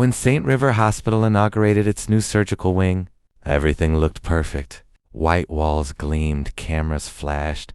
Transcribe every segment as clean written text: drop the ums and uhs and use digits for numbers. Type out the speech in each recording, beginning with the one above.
When St. River Hospital inaugurated its new surgical wing, everything looked perfect. White walls gleamed, cameras flashed,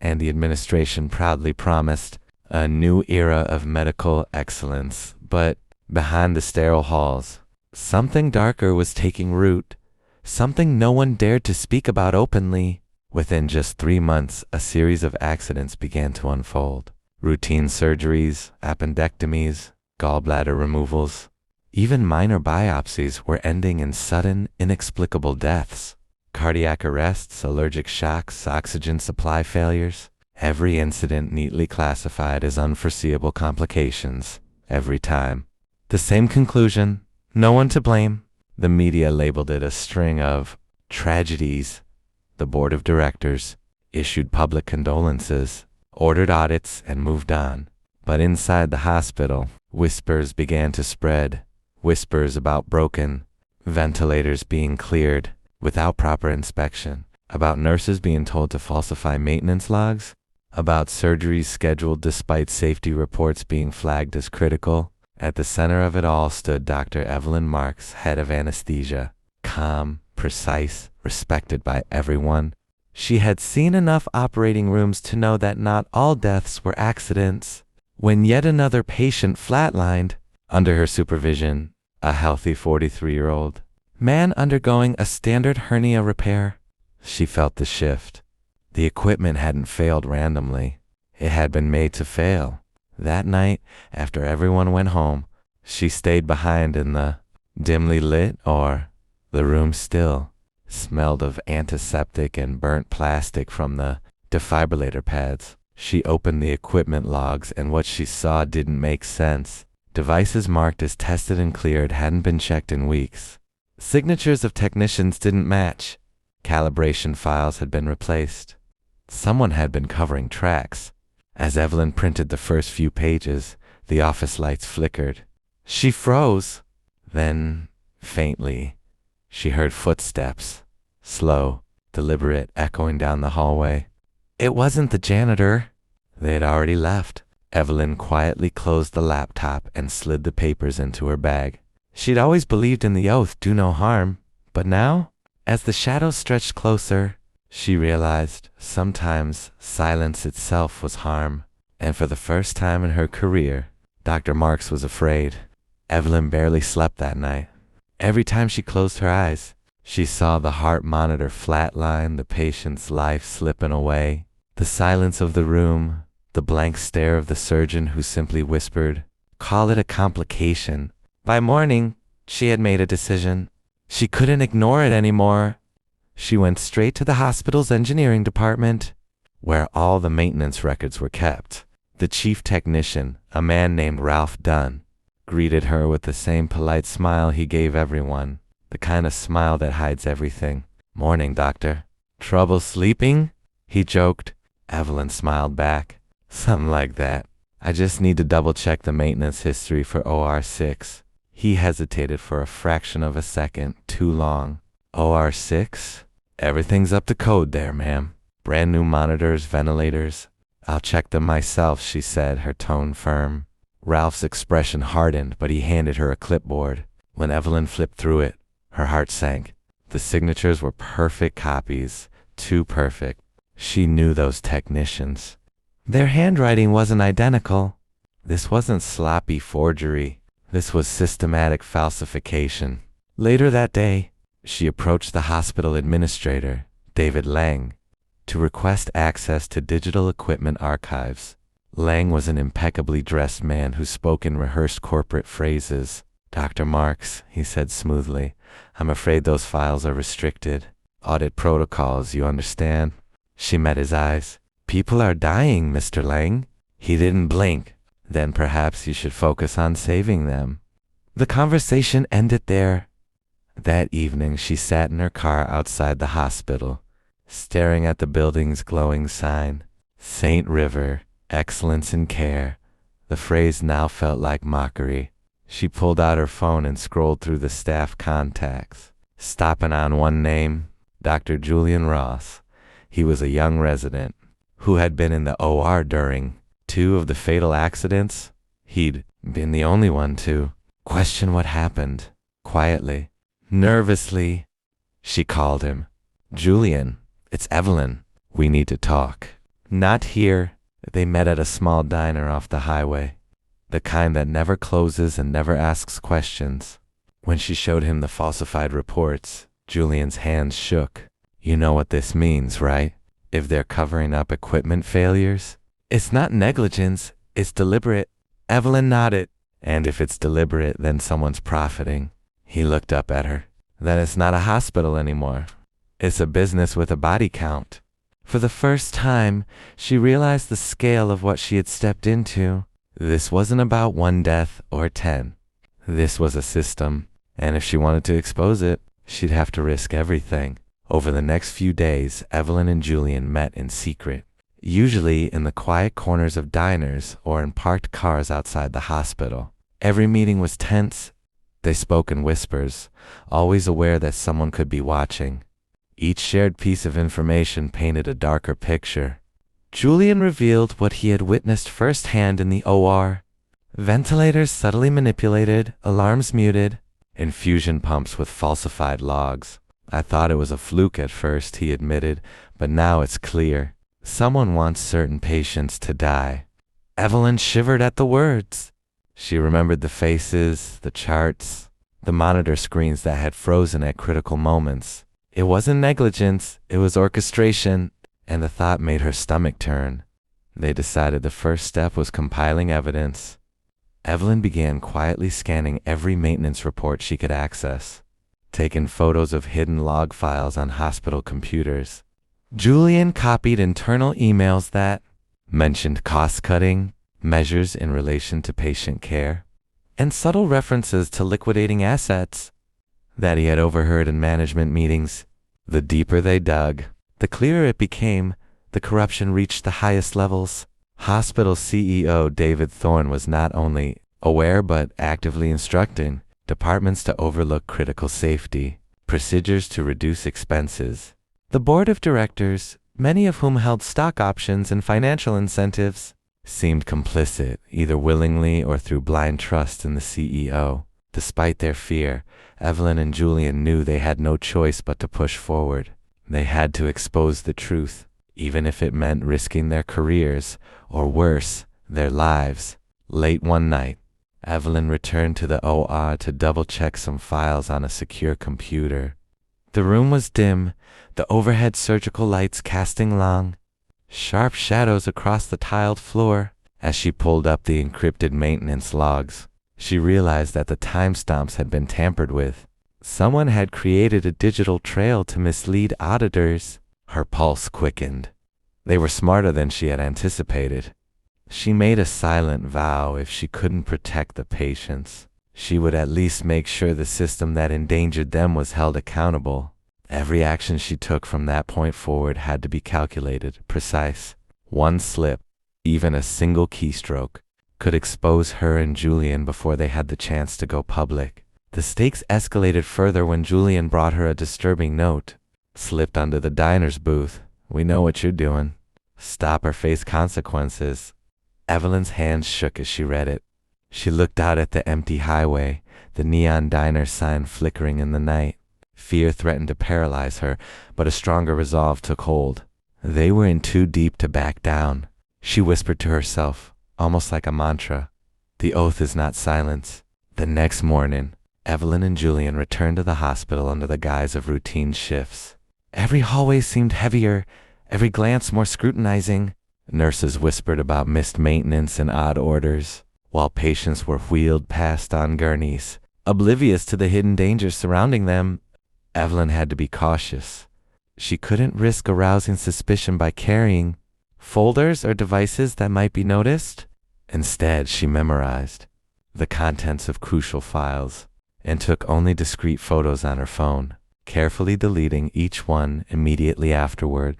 and the administration proudly promised a new era of medical excellence. But behind the sterile halls, something darker was taking root, something no one dared to speak about openly. Within just 3 months, a series of accidents began to unfold. Routine surgeries, appendectomies, gallbladder removals, even minor biopsies were ending in sudden, inexplicable deaths. Cardiac arrests, allergic shocks, oxygen supply failures. Every incident neatly classified as unforeseeable complications. Every time. The same conclusion. No one to blame. The media labeled it a string of tragedies. The board of directors issued public condolences, ordered audits, and moved on. But inside the hospital, whispers began to spread. Whispers about broken ventilators being cleared without proper inspection, about nurses being told to falsify maintenance logs, about surgeries scheduled despite safety reports being flagged as critical. At the center of it all stood Dr. Evelyn Marks, head of anesthesia, calm, precise, respected by everyone. She had seen enough operating rooms to know that not all deaths were accidents. When yet another patient flatlined, under her supervision, a healthy 43-year-old man undergoing a standard hernia repair, she felt the shift. The equipment hadn't failed randomly. It had been made to fail. That night, after everyone went home, she stayed behind in the dimly lit, or the room still smelled of antiseptic and burnt plastic from the defibrillator pads. She opened the equipment logs, and what she saw didn't make sense. Devices marked as tested and cleared hadn't been checked in weeks. Signatures of technicians didn't match. Calibration files had been replaced. Someone had been covering tracks. As Evelyn printed the first few pages, the office lights flickered. She froze. Then, faintly, she heard footsteps, slow, deliberate, echoing down the hallway. It wasn't the janitor. They had already left. Evelyn quietly closed the laptop and slid the papers into her bag. She'd always believed in the oath, do no harm. But now, as the shadows stretched closer, she realized sometimes silence itself was harm. And for the first time in her career, Dr. Marks was afraid. Evelyn barely slept that night. Every time she closed her eyes, she saw the heart monitor flatline, the patient's life slipping away, the silence of the room, the blank stare of the surgeon who simply whispered, "Call it a complication." By morning, she had made a decision. She couldn't ignore it anymore. She went straight to the hospital's engineering department, where all the maintenance records were kept. The chief technician, a man named Ralph Dunn, greeted her with the same polite smile he gave everyone, the kind of smile that hides everything. "Morning, doctor." "Trouble sleeping?" he joked. Evelyn smiled back. "Something like that. I just need to double-check the maintenance history for OR6. He hesitated for a fraction of a second, too long. "OR6? Everything's up to code there, ma'am. Brand new monitors, ventilators. I'll check them myself," she said, her tone firm. Ralph's expression hardened, but he handed her a clipboard. When Evelyn flipped through it, her heart sank. The signatures were perfect copies, too perfect. She knew those technicians. Their handwriting wasn't identical. This wasn't sloppy forgery. This was systematic falsification. Later that day, she approached the hospital administrator, David Lang, to request access to digital equipment archives. Lang was an impeccably dressed man who spoke in rehearsed corporate phrases. "Dr. Marks," he said smoothly, "I'm afraid those files are restricted. Audit protocols, you understand?" She met his eyes. "People are dying, Mr. Lang." He didn't blink. "Then perhaps you should focus on saving them." The conversation ended there. That evening she sat in her car outside the hospital, staring at the building's glowing sign. St. River, excellence in care. The phrase now felt like mockery. She pulled out her phone and scrolled through the staff contacts, stopping on one name, Dr. Julian Ross. He was a young resident who had been in the OR during 2 of the fatal accidents. He'd been the only one to. Question what happened. Quietly. Nervously, she called him. Julian, it's Evelyn. We need to talk. Not here. They met at a small diner off the highway. The kind that never closes and never asks questions. When she showed him the falsified reports, Julian's hands shook. You know what this means, right? If they're covering up equipment failures? It's not negligence, it's deliberate. Evelyn nodded. And if it's deliberate, then someone's profiting. He looked up at her. Then it's not a hospital anymore. It's a business with a body count. For the first time, she realized the scale of what she had stepped into. This wasn't about 1 death or 10. This was a system, and if she wanted to expose it, she'd have to risk everything. Over the next few days, Evelyn and Julian met in secret, usually in the quiet corners of diners or in parked cars outside the hospital. Every meeting was tense. They spoke in whispers, always aware that someone could be watching. Each shared piece of information painted a darker picture. Julian revealed what he had witnessed firsthand in the OR. Ventilators subtly manipulated, alarms muted, infusion pumps with falsified logs. I thought it was a fluke at first, he admitted, but now it's clear. Someone wants certain patients to die. Evelyn shivered at the words. She remembered the faces, the charts, the monitor screens that had frozen at critical moments. It wasn't negligence, it was orchestration, and the thought made her stomach turn. They decided the first step was compiling evidence. Evelyn began quietly scanning every maintenance report she could access, taking photos of hidden log files on hospital computers. Julian copied internal emails that mentioned cost-cutting, measures in relation to patient care, and subtle references to liquidating assets that he had overheard in management meetings. The deeper they dug, the clearer it became. The corruption reached the highest levels. Hospital CEO David Thorne was not only aware but actively instructing departments to overlook critical safety, procedures to reduce expenses. The board of directors, many of whom held stock options and financial incentives, seemed complicit, either willingly or through blind trust in the CEO. Despite their fear, Evelyn and Julian knew they had no choice but to push forward. They had to expose the truth, even if it meant risking their careers, or worse, their lives. Late one night, Evelyn returned to the OR to double-check some files on a secure computer. The room was dim, the overhead surgical lights casting long, sharp shadows across the tiled floor. As she pulled up the encrypted maintenance logs, she realized that the timestamps had been tampered with. Someone had created a digital trail to mislead auditors. Her pulse quickened. They were smarter than she had anticipated. She made a silent vow if she couldn't protect the patients, she would at least make sure the system that endangered them was held accountable. Every action she took from that point forward had to be calculated, precise. One slip, even a single keystroke, could expose her and Julian before they had the chance to go public. The stakes escalated further when Julian brought her a disturbing note. Slipped under the diner's booth. We know what you're doing. Stop or face consequences. Evelyn's hands shook as she read it. She looked out at the empty highway, the neon diner sign flickering in the night. Fear threatened to paralyze her, but a stronger resolve took hold. They were in too deep to back down. She whispered to herself, almost like a mantra, "The oath is not silence." The next morning, Evelyn and Julian returned to the hospital under the guise of routine shifts. Every hallway seemed heavier, every glance more scrutinizing. Nurses whispered about missed maintenance and odd orders, while patients were wheeled past on gurneys, oblivious to the hidden dangers surrounding them. Evelyn had to be cautious. She couldn't risk arousing suspicion by carrying folders or devices that might be noticed. Instead, she memorized the contents of crucial files and took only discrete photos on her phone, carefully deleting each one immediately afterward.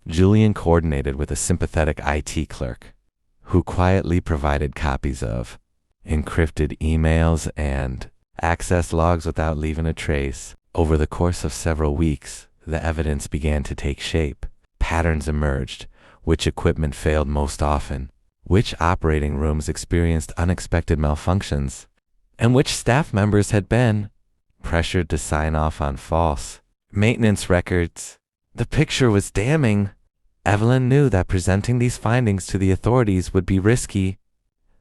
Julian coordinated with a sympathetic IT clerk, who quietly provided copies of encrypted emails and access logs without leaving a trace. Over the course of several weeks, the evidence began to take shape. Patterns emerged. Which equipment failed most often? Which operating rooms experienced unexpected malfunctions? and which staff members had been pressured to sign off on false maintenance records. The picture was damning. Evelyn knew that presenting these findings to the authorities would be risky.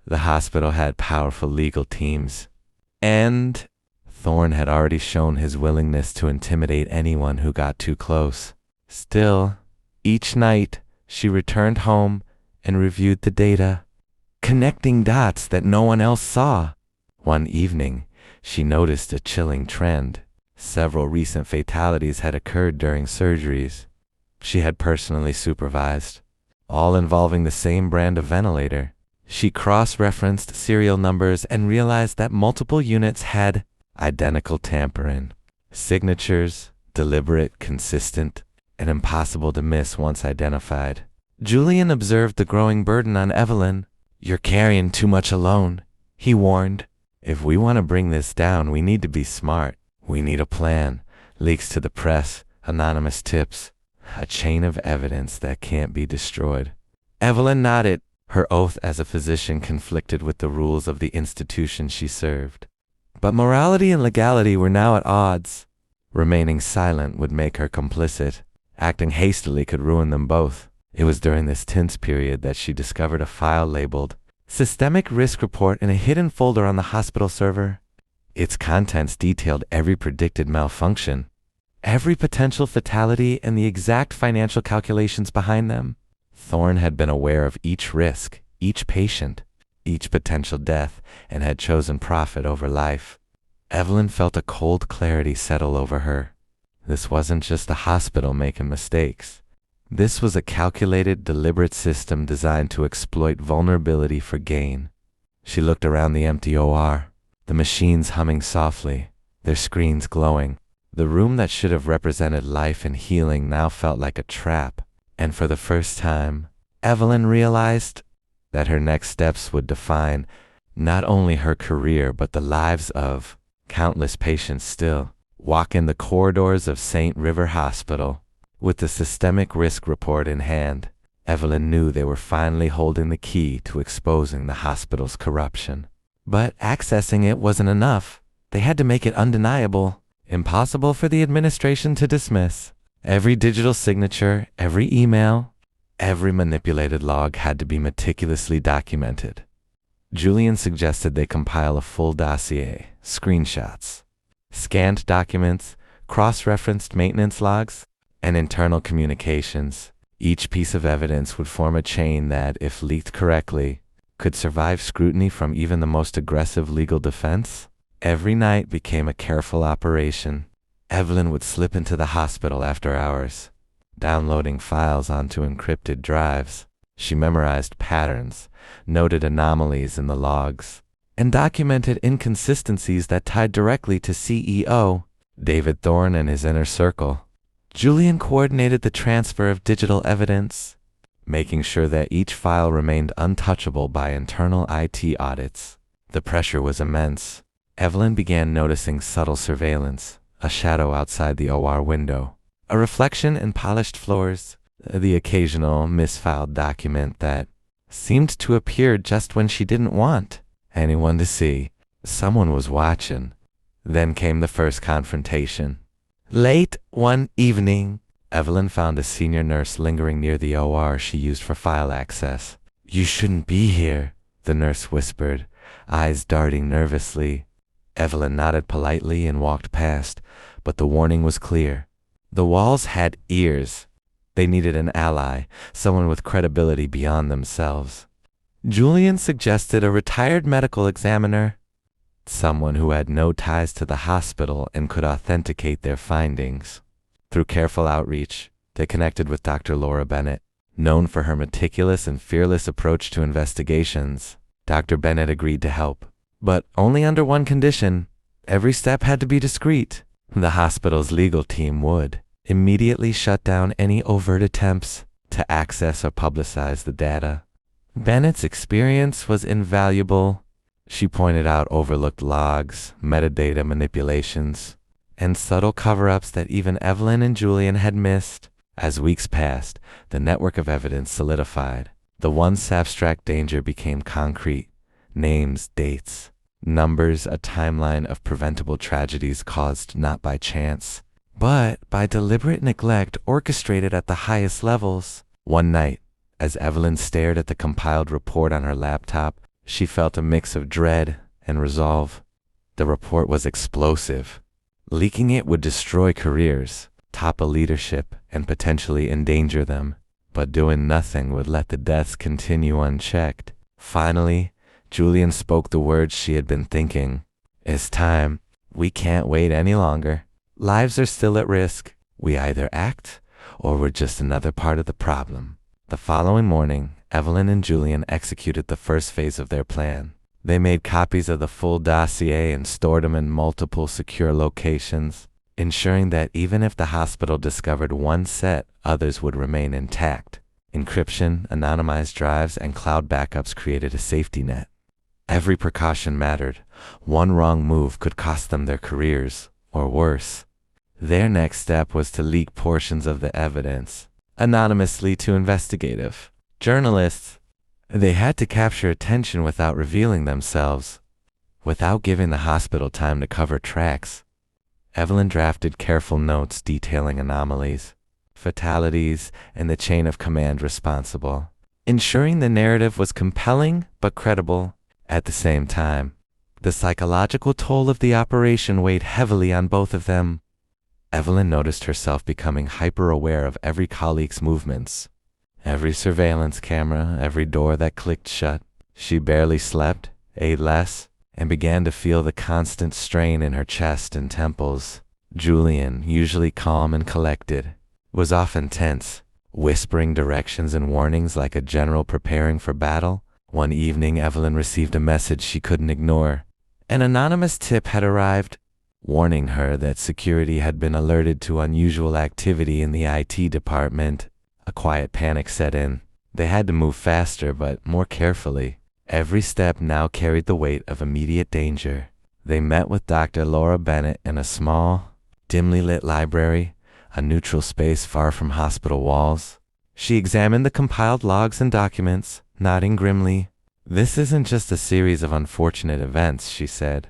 The hospital had powerful legal teams, and Thorne had already shown his willingness to intimidate anyone who got too close. Still, each night she returned home and reviewed the data, connecting dots that no one else saw. One evening, she noticed a chilling trend. Several recent fatalities had occurred during surgeries she had personally supervised, all involving the same brand of ventilator. She cross-referenced serial numbers and realized that multiple units had identical tampering. Signatures, deliberate, consistent, and impossible to miss once identified. Julian observed the growing burden on Evelyn. "You're carrying too much alone," he warned. "If we want to bring this down, we need to be smart. We need a plan, leaks to the press, anonymous tips, a chain of evidence that can't be destroyed." Evelyn nodded. Her oath as a physician conflicted with the rules of the institution she served. But morality and legality were now at odds. Remaining silent would make her complicit. Acting hastily could ruin them both. It was during this tense period that she discovered a file labeled Systemic Risk Report in a hidden folder on the hospital server. Its contents detailed every predicted malfunction, every potential fatality, and the exact financial calculations behind them. Thorne had been aware of each risk, each patient, each potential death, and had chosen profit over life. Evelyn felt a cold clarity settle over her. This wasn't just a hospital making mistakes. This was a calculated, deliberate system designed to exploit vulnerability for gain. She looked around the empty OR, the machines humming softly, their screens glowing. The room that should have represented life and healing now felt like a trap. And for the first time, Evelyn realized that her next steps would define not only her career but the lives of countless patients still. Walking the corridors of St. River Hospital, with the Systemic Risk Report in hand, Evelyn knew they were finally holding the key to exposing the hospital's corruption. But accessing it wasn't enough. They had to make it undeniable, impossible for the administration to dismiss. Every digital signature, every email, every manipulated log had to be meticulously documented. Julian suggested they compile a full dossier, screenshots, scanned documents, cross-referenced maintenance logs, and internal communications. Each piece of evidence would form a chain that, if leaked correctly, could survive scrutiny from even the most aggressive legal defense. Every night became a careful operation. Evelyn would slip into the hospital after hours, downloading files onto encrypted drives. She memorized patterns, noted anomalies in the logs, and documented inconsistencies that tied directly to CEO David Thorne and his inner circle. Julian coordinated the transfer of digital evidence, making sure that each file remained untouchable by internal IT audits. The pressure was immense. Evelyn began noticing subtle surveillance. A shadow outside the OR window, a reflection in polished floors, the occasional misfiled document that seemed to appear just when she didn't want anyone to see. Someone was watching. Then came the first confrontation. Late one evening, Evelyn found a senior nurse lingering near the OR she used for file access. "You shouldn't be here," the nurse whispered, eyes darting nervously. Evelyn nodded politely and walked past, but the warning was clear. The walls had ears. They needed an ally, someone with credibility beyond themselves. Julian suggested a retired medical examiner, someone who had no ties to the hospital and could authenticate their findings. Through careful outreach, they connected with Dr. Laura Bennett. Known for her meticulous and fearless approach to investigations, Dr. Bennett agreed to help. But only under one condition. Every step had to be discreet. The hospital's legal team would immediately shut down any overt attempts to access or publicize the data. Bennett's experience was invaluable. She pointed out overlooked logs, metadata manipulations, and subtle cover-ups that even Evelyn and Julian had missed. As weeks passed, the network of evidence solidified. The once abstract danger became concrete. Names, dates, Numbers, a timeline of preventable tragedies caused not by chance, but by deliberate neglect orchestrated at the highest levels. One night, as Evelyn stared at the compiled report on her laptop, she felt a mix of dread and resolve. The report was explosive. Leaking it would destroy careers, topple leadership, and potentially endanger them. But doing nothing would let the deaths continue unchecked. Finally, Julian spoke the words she had been thinking. It's time. We can't wait any longer. Lives are still at risk. We either act, or we're just another part of the problem. The following morning, Evelyn and Julian executed the first phase of their plan. They made copies of the full dossier and stored them in multiple secure locations, ensuring that even if the hospital discovered one set, others would remain intact. Encryption, anonymized drives, and cloud backups created a safety net. Every precaution mattered. One wrong move could cost them their careers, or worse. Their next step was to leak portions of the evidence, anonymously to investigative journalists. They had to capture attention without revealing themselves, without giving the hospital time to cover tracks. Evelyn drafted careful notes detailing anomalies, fatalities, and the chain of command responsible, ensuring the narrative was compelling but credible. At the same time, the psychological toll of the operation weighed heavily on both of them. Evelyn noticed herself becoming hyper-aware of every colleague's movements, every surveillance camera, every door that clicked shut. She barely slept, ate less, and began to feel the constant strain in her chest and temples. Julian, usually calm and collected, was often tense, whispering directions and warnings like a general preparing for battle. One evening, Evelyn received a message she couldn't ignore. An anonymous tip had arrived, warning her that security had been alerted to unusual activity in the IT department. A quiet panic set in. They had to move faster but more carefully. Every step now carried the weight of immediate danger. They met with Dr. Laura Bennett in a small, dimly lit library, a neutral space far from hospital walls. She examined the compiled logs and documents, nodding grimly. "This isn't just a series of unfortunate events," she said.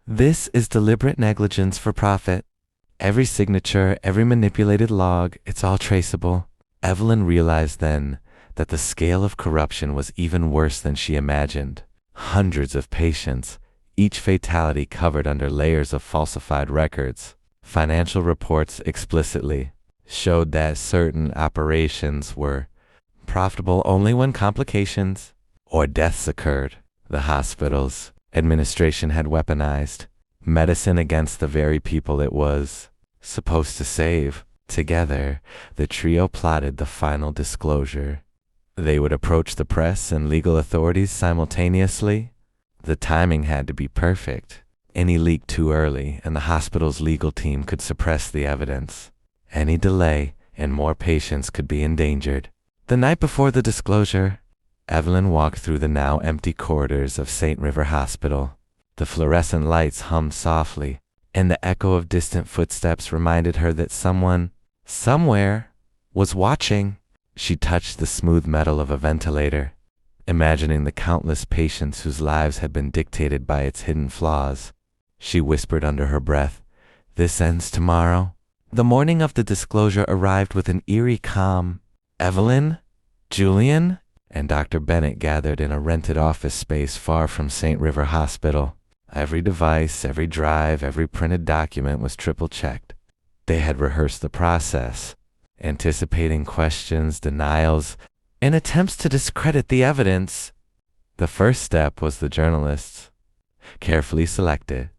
"This is deliberate negligence for profit. Every signature, every manipulated log, it's all traceable." Evelyn realized then that the scale of corruption was even worse than she imagined. Hundreds of patients, each fatality covered under layers of falsified records. Financial reports explicitly showed that certain operations were profitable only when complications or deaths occurred. The hospital's administration had weaponized medicine against the very people it was supposed to save. Together, the trio plotted the final disclosure. They would approach the press and legal authorities simultaneously. The timing had to be perfect. Any leak too early, and the hospital's legal team could suppress the evidence. Any delay, and more patients could be endangered. The night before the disclosure, Evelyn walked through the now empty corridors of St. River Hospital. The fluorescent lights hummed softly, and the echo of distant footsteps reminded her that someone, somewhere, was watching. She touched the smooth metal of a ventilator, imagining the countless patients whose lives had been dictated by its hidden flaws. She whispered under her breath, "This ends tomorrow." The morning of the disclosure arrived with an eerie calm. Evelyn, Julian, and Dr. Bennett gathered in a rented office space far from St. River Hospital. Every device, every drive, every printed document was triple-checked. They had rehearsed the process, anticipating questions, denials, and attempts to discredit the evidence. The first step was the journalists, carefully selected,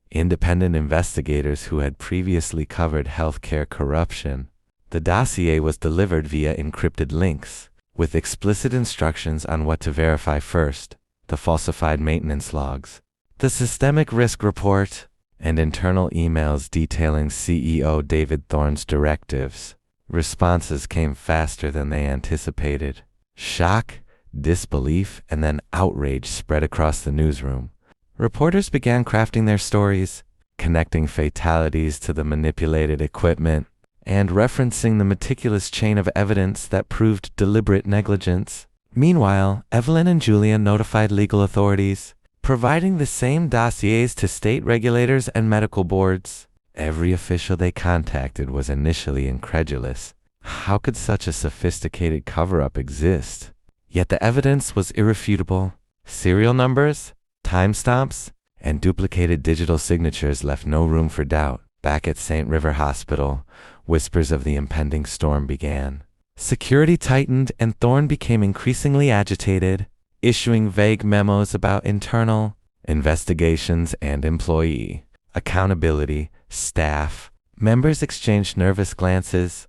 independent investigators who had previously covered healthcare corruption. The dossier was delivered via encrypted links, with explicit instructions on what to verify first: the falsified maintenance logs, the systemic risk report, and internal emails detailing CEO David Thorne's directives. Responses came faster than they anticipated. Shock, disbelief, and then outrage spread across the newsroom. Reporters began crafting their stories, connecting fatalities to the manipulated equipment, and referencing the meticulous chain of evidence that proved deliberate negligence. Meanwhile, Evelyn and Julian notified legal authorities, providing the same dossiers to state regulators and medical boards. Every official they contacted was initially incredulous. How could such a sophisticated cover-up exist? Yet the evidence was irrefutable. Serial numbers, timestamps, and duplicated digital signatures left no room for doubt. Back at St. River Hospital, whispers of the impending storm began. Security tightened and Thorne became increasingly agitated, issuing vague memos about internal investigations and employee accountability. Staff members exchanged nervous glances,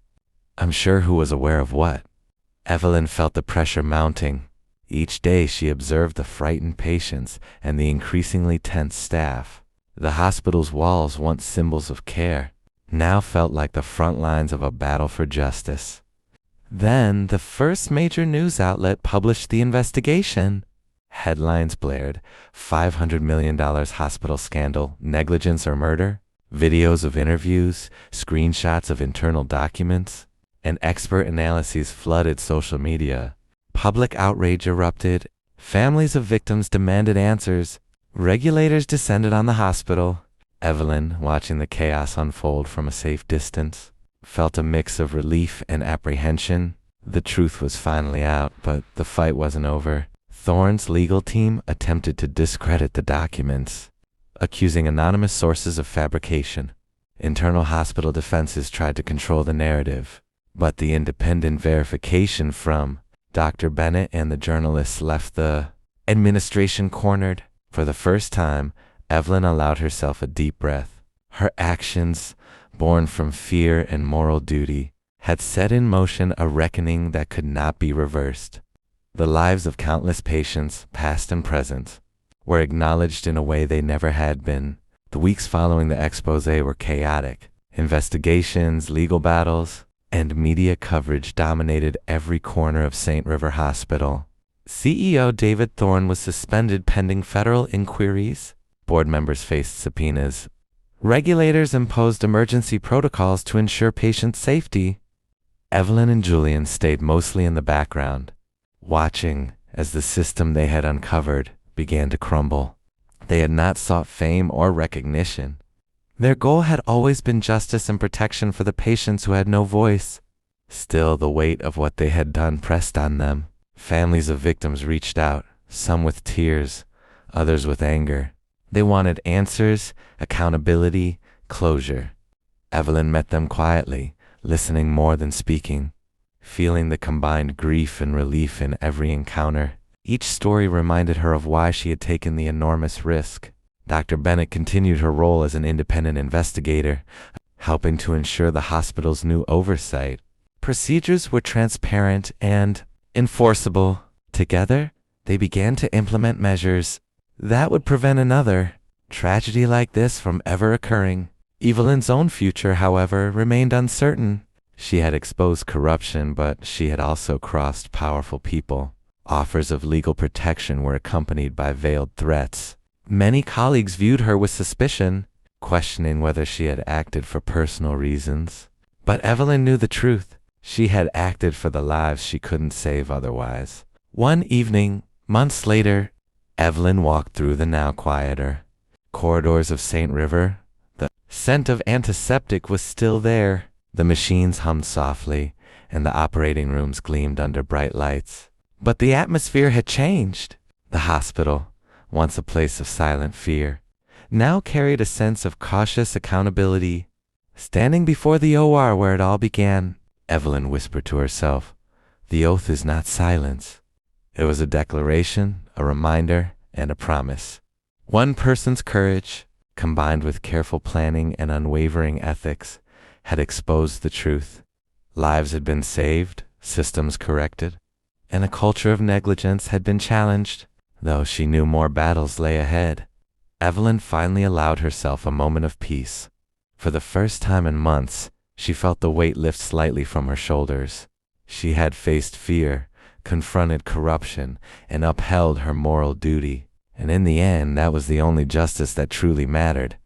unsure who was aware of what. Evelyn felt the pressure mounting. Each day she observed the frightened patients and the increasingly tense staff. The hospital's walls, once symbols of care, now felt like the front lines of a battle for justice. Then the first major news outlet published the investigation. Headlines blared: $500 million hospital scandal, negligence or murder. Videos of interviews, screenshots of internal documents, and expert analyses flooded social media. Public outrage erupted. Families of victims demanded answers. Regulators descended on the hospital. Evelyn, watching the chaos unfold from a safe distance, felt a mix of relief and apprehension. The truth was finally out, but the fight wasn't over. Thorne's legal team attempted to discredit the documents, accusing anonymous sources of fabrication. Internal hospital defenses tried to control the narrative, but the independent verification from Dr. Bennett and the journalists left the administration cornered. For the first time, Evelyn allowed herself a deep breath. Her actions, born from fear and moral duty, had set in motion a reckoning that could not be reversed. The lives of countless patients, past and present, were acknowledged in a way they never had been. The weeks following the expose were chaotic. Investigations, legal battles, and media coverage dominated every corner of St. River Hospital. CEO David Thorne was suspended pending federal inquiries. Board members faced subpoenas. Regulators imposed emergency protocols to ensure patient safety. Evelyn and Julian stayed mostly in the background, watching as the system they had uncovered began to crumble. They had not sought fame or recognition. Their goal had always been justice and protection for the patients who had no voice. Still, the weight of what they had done pressed on them. Families of victims reached out, some with tears, others with anger. They wanted answers, accountability, closure. Evelyn met them quietly, listening more than speaking, feeling the combined grief and relief in every encounter. Each story reminded her of why she had taken the enormous risk. Dr. Bennett continued her role as an independent investigator, helping to ensure the hospital's new oversight. Procedures were transparent and enforceable. Together, they began to implement measures that would prevent another tragedy like this from ever occurring. Evelyn's own future, however, remained uncertain. She had exposed corruption, but she had also crossed powerful people. Offers of legal protection were accompanied by veiled threats. Many colleagues viewed her with suspicion, questioning whether she had acted for personal reasons. But Evelyn knew the truth. She had acted for the lives she couldn't save otherwise. One evening, months later, Evelyn walked through the now quieter corridors of St. River. The scent of antiseptic was still there. The machines hummed softly, and the operating rooms gleamed under bright lights. But the atmosphere had changed. The hospital, once a place of silent fear, now carried a sense of cautious accountability. Standing before the OR where it all began, Evelyn whispered to herself, "The oath is not silence." It was a declaration, a reminder, and a promise. One person's courage, combined with careful planning and unwavering ethics, had exposed the truth. Lives had been saved, systems corrected, and a culture of negligence had been challenged. Though she knew more battles lay ahead, Evelyn finally allowed herself a moment of peace. For the first time in months, she felt the weight lift slightly from her shoulders. She had faced fear, confronted corruption, and upheld her moral duty. And in the end, that was the only justice that truly mattered.